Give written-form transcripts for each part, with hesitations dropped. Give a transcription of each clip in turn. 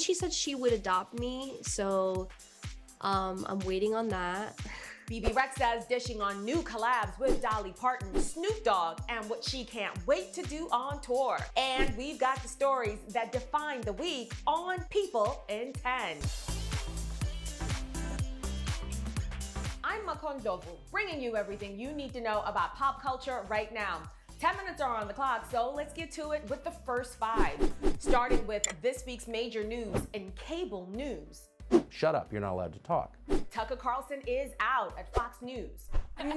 she said she would adopt me, so I'm waiting on that. Bebe Rexha is dishing on new collabs with Dolly Parton, Snoop Dogg, and what she can't wait to do on tour. And we've got the stories that define the week on People in 10. I'm Makon Dovu, bringing you everything you need to know about pop culture right now. 10 minutes are on the clock, so let's get to it with the first 5. Starting with this week's major news in cable news. Shut up, you're not allowed to talk. Tucker Carlson is out at Fox News. Hey,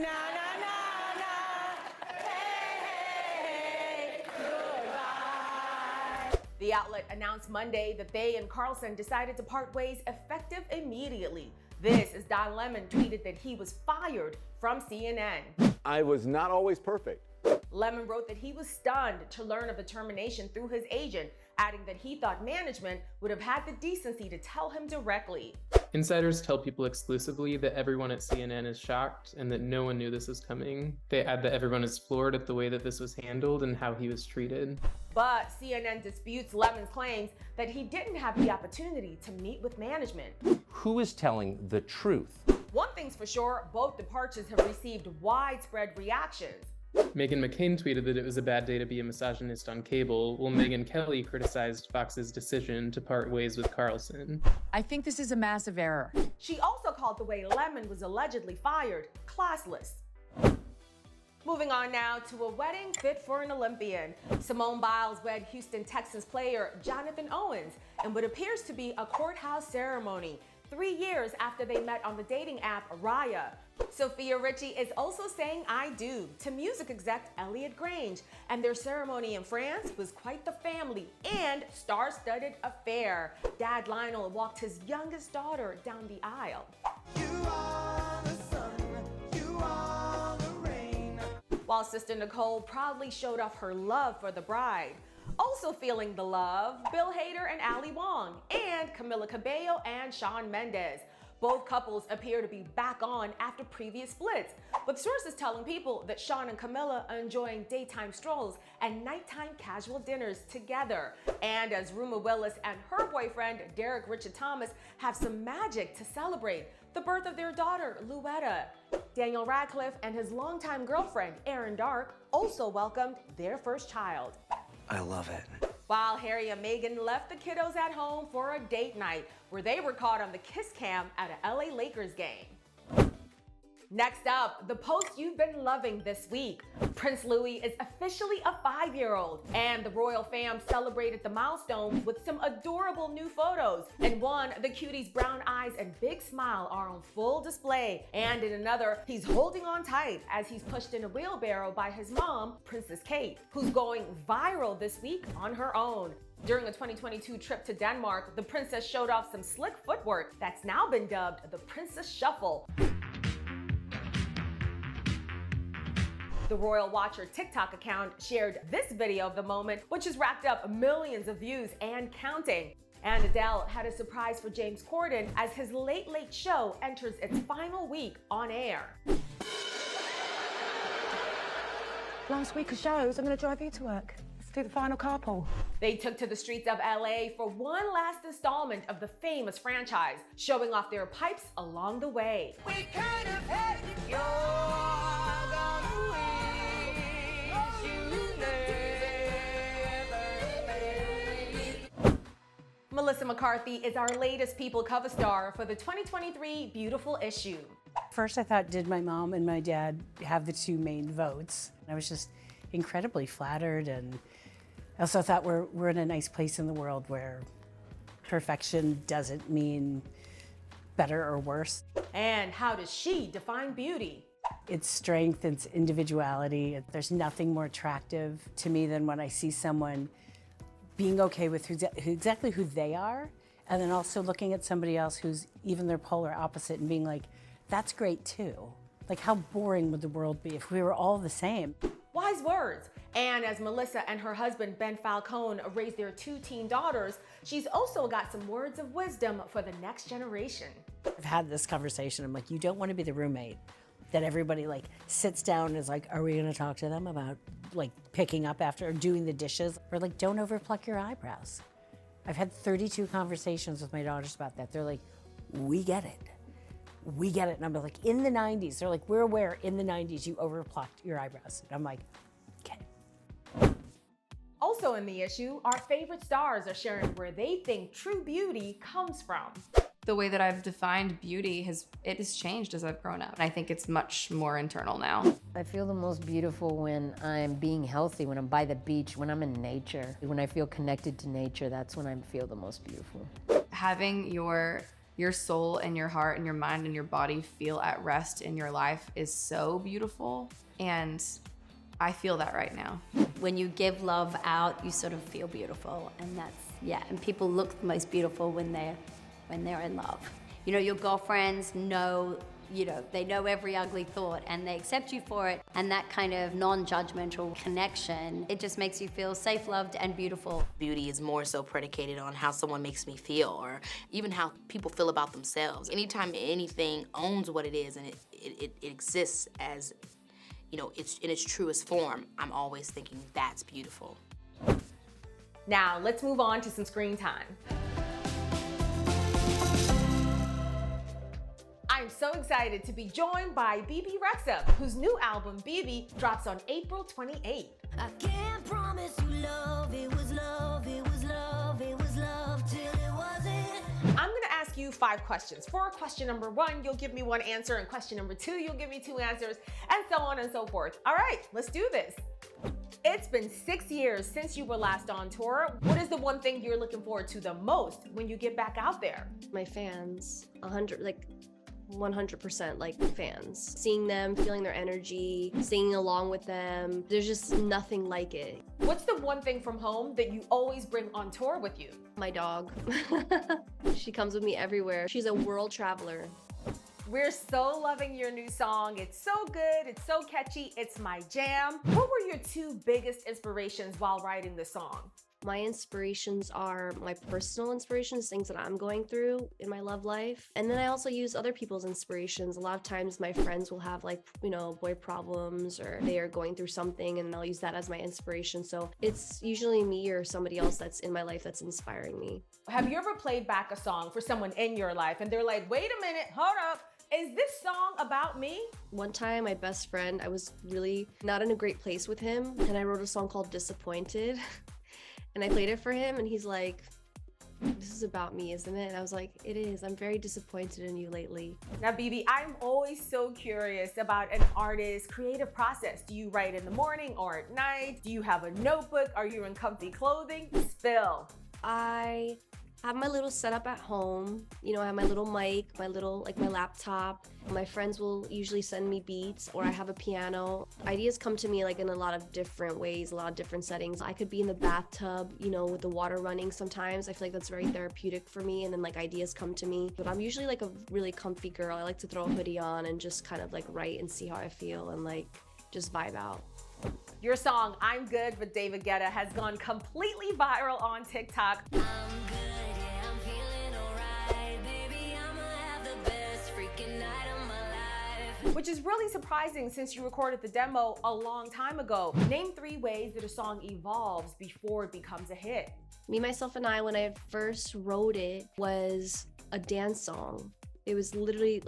goodbye. The outlet announced Monday that they and Carlson decided to part ways effective immediately. This as Don Lemon tweeted that he was fired from CNN. I was not always perfect. Lemon wrote that he was stunned to learn of the termination through his agent, adding that he thought management would have had the decency to tell him directly. Insiders tell people exclusively that everyone at CNN is shocked and that no one knew this was coming. They add that everyone is floored at the way that this was handled and how he was treated. But CNN disputes Lemon's claims that he didn't have the opportunity to meet with management. Who is telling the truth? One thing's for sure, both departures have received widespread reactions. Meghan McCain tweeted that it was a bad day to be a misogynist on cable, while Megyn Kelly criticized Fox's decision to part ways with Carlson. I think this is a massive error. She also called the way Lemon was allegedly fired classless. Moving on now to a wedding fit for an Olympian. Simone Biles wed Houston Texans player Jonathan Owens in what appears to be a courthouse ceremony, 3 years after they met on the dating app Raya. Sofia Richie is also saying I do to music exec Elliot Grange, and their ceremony in France was quite the family and star-studded affair. Dad Lionel walked his youngest daughter down the aisle. You are the sun, you are the rain. While sister Nicole proudly showed off her love for the bride. Also feeling the love, Bill Hader and Ali Wong, and Camila Cabello and Shawn Mendes. Both couples appear to be back on after previous splits, with sources telling people that Shawn and Camila are enjoying daytime strolls and nighttime casual dinners together. And as Rumor Willis and her boyfriend, Derek Richard Thomas, have some magic to celebrate the birth of their daughter, Louetta. Daniel Radcliffe and his longtime girlfriend, Erin Dark, also welcomed their first child. I love it. While Harry and Meghan left the kiddos at home for a date night, where they were caught on the kiss cam at a LA Lakers game. Next up, the post you've been loving this week. Prince Louis is officially a 5-year-old, and the royal fam celebrated the milestone with some adorable new photos. In one, the cutie's brown eyes and big smile are on full display, and in another, he's holding on tight as he's pushed in a wheelbarrow by his mom, Princess Kate, who's going viral this week on her own. During a 2022 trip to Denmark, the princess showed off some slick footwork that's now been dubbed the Princess Shuffle. The Royal Watcher TikTok account shared this video of the moment, which has racked up millions of views and counting. And Adele had a surprise for James Corden as his Late Late Show enters its final week on air. Last week of shows, I'm going to drive you to work. Let's do the final carpool. They took to the streets of LA for one last installment of the famous franchise, showing off their pipes along the way. We kind of had it, Melissa McCarthy is our latest People cover star for the 2023 Beautiful issue. First I thought, did my mom and my dad have the 2 main votes? I was just incredibly flattered, and I also thought we're in a nice place in the world where perfection doesn't mean better or worse. And how does she define beauty? It's strength, it's individuality. There's nothing more attractive to me than when I see someone being okay with exactly who they are, and then also looking at somebody else who's even their polar opposite and being like, that's great too. Like, how boring would the world be if we were all the same? Wise words. And as Melissa and her husband Ben Falcone raise their 2 teen daughters, she's also got some words of wisdom for the next generation. I've had this conversation. I'm like, you don't want to be the roommate that everybody like sits down and is like, are we gonna talk to them about like picking up after or doing the dishes? Or like, don't overpluck your eyebrows. I've had 32 conversations with my daughters about that. They're like, we get it. We get it. And I'm like, in the 90s, they're like, we're aware in the 90s you overplucked your eyebrows. And I'm like, okay. Also in the issue, our favorite stars are sharing where they think true beauty comes from. The way that I've defined beauty has changed as I've grown up. I think it's much more internal now. I feel the most beautiful when I'm being healthy, when I'm by the beach, when I'm in nature. When I feel connected to nature, that's when I feel the most beautiful. Having your soul and your heart and your mind and your body feel at rest in your life is so beautiful, and I feel that right now. When you give love out, you sort of feel beautiful, and and people look the most beautiful when they're in love. You know, your girlfriends know, they know every ugly thought and they accept you for it, and that kind of non-judgmental connection, it just makes you feel safe, loved, and beautiful. Beauty is more so predicated on how someone makes me feel, or even how people feel about themselves. Anytime anything owns what it is and it exists as, it's in its truest form, I'm always thinking that's beautiful. Now, let's move on to some screen time. I'm so excited to be joined by Bebe Rexha, whose new album, Bebe, drops on April 28th. I can't promise you love, it was love, it was love, it was love till it wasn't. I'm gonna ask you 5 questions. For question number 1, you'll give me 1 answer, and question number 2, you'll give me 2 answers, and so on and so forth. All right, let's do this. It's been 6 years since you were last on tour. What is the one thing you're looking forward to the most when you get back out there? My fans, 100% like fans. Seeing them, feeling their energy, singing along with them. There's just nothing like it. What's the one thing from home that you always bring on tour with you? My dog. She comes with me everywhere. She's a world traveler. We're so loving your new song. It's so good, it's so catchy, it's my jam. What were your 2 biggest inspirations while writing the song? My inspirations are my personal inspirations, things that I'm going through in my love life. And then I also use other people's inspirations. A lot of times my friends will have boy problems, or they are going through something, and they'll use that as my inspiration. So it's usually me or somebody else that's in my life that's inspiring me. Have you ever played back a song for someone in your life and they're like, wait a minute, hold up. Is this song about me? One time, my best friend, I was really not in a great place with him, and I wrote a song called Disappointed. And I played it for him, and he's like, this is about me, isn't it? And I was like, it is. I'm very disappointed in you lately. Now, Bebe, I'm always so curious about an artist's creative process. Do you write in the morning or at night? Do you have a notebook? Are you in comfy clothing? Spill. I have my little setup at home. I have my little mic, my laptop. My friends will usually send me beats, or I have a piano. Ideas come to me in a lot of different ways, a lot of different settings. I could be in the bathtub, with the water running sometimes. I feel like that's very therapeutic for me, and then ideas come to me. But I'm usually a really comfy girl. I like to throw a hoodie on and just kind of write and see how I feel, and just vibe out. Your song, I'm Good with David Guetta, has gone completely viral on TikTok. I'm good, yeah, I'm feeling alright, baby, I'ma have the best freaking night of my life. Which is really surprising since you recorded the demo a long time ago. Name 3 ways that a song evolves before it becomes a hit. Me, Myself, and I, when I first wrote it, was a dance song. It was literally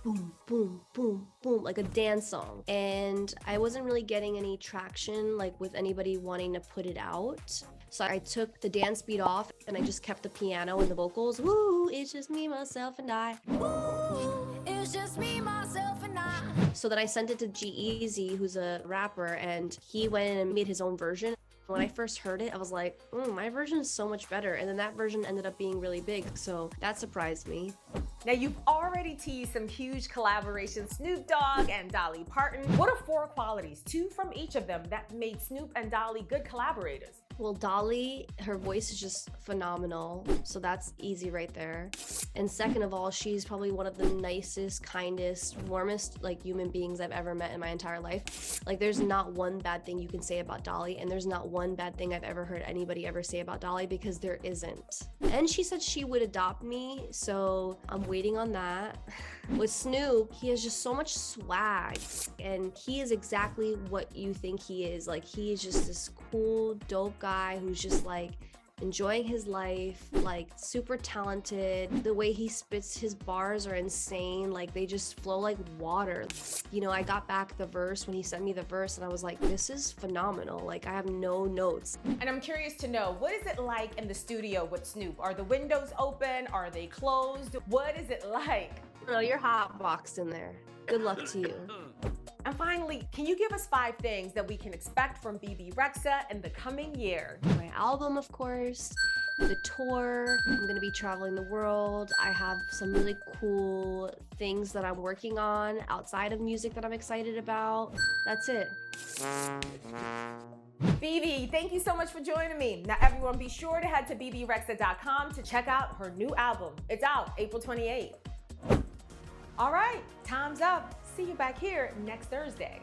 boom, boom, boom, boom, like a dance song. And I wasn't really getting any traction with anybody wanting to put it out. So I took the dance beat off and I just kept the piano and the vocals. Woo, it's just me, myself, and I. Ooh, it's just me, myself, and I. So then I sent it to G-Eazy, who's a rapper, and he went in and made his own version. When I first heard it, I was like, my version is so much better. And then that version ended up being really big. So that surprised me. Now, you've already teased some huge collaborations, Snoop Dogg and Dolly Parton. What are 4 qualities, 2 from each of them, that made Snoop and Dolly good collaborators? Well, Dolly, her voice is just phenomenal. So that's easy right there. And second of all, she's probably one of the nicest, kindest, warmest human beings I've ever met in my entire life. There's not one bad thing you can say about Dolly, and there's not one bad thing I've ever heard anybody ever say about Dolly, because there isn't. And she said she would adopt me, so I'm waiting on that. With Snoop, he has just so much swag, and he is exactly what you think he is. He is just this cool, dope guy who's just enjoying his life, like super talented. The way he spits his bars are insane. Like they just flow like water. You know, I got back the verse when he sent me the verse and I was like, this is phenomenal. Like I have no notes. And I'm curious to know, what is it like in the studio with Snoop? Are the windows open? Are they closed? What is it like? No, you're hot boxed in there. Good luck to you. And finally, can you give us 5 things that we can expect from Bebe Rexha in the coming year? My album, of course, the tour. I'm gonna be traveling the world. I have some really cool things that I'm working on outside of music that I'm excited about. That's it. Bebe, thank you so much for joining me. Now everyone be sure to head to beberexha.com to check out her new album. It's out April 28th. All right, time's up. See you back here next Thursday.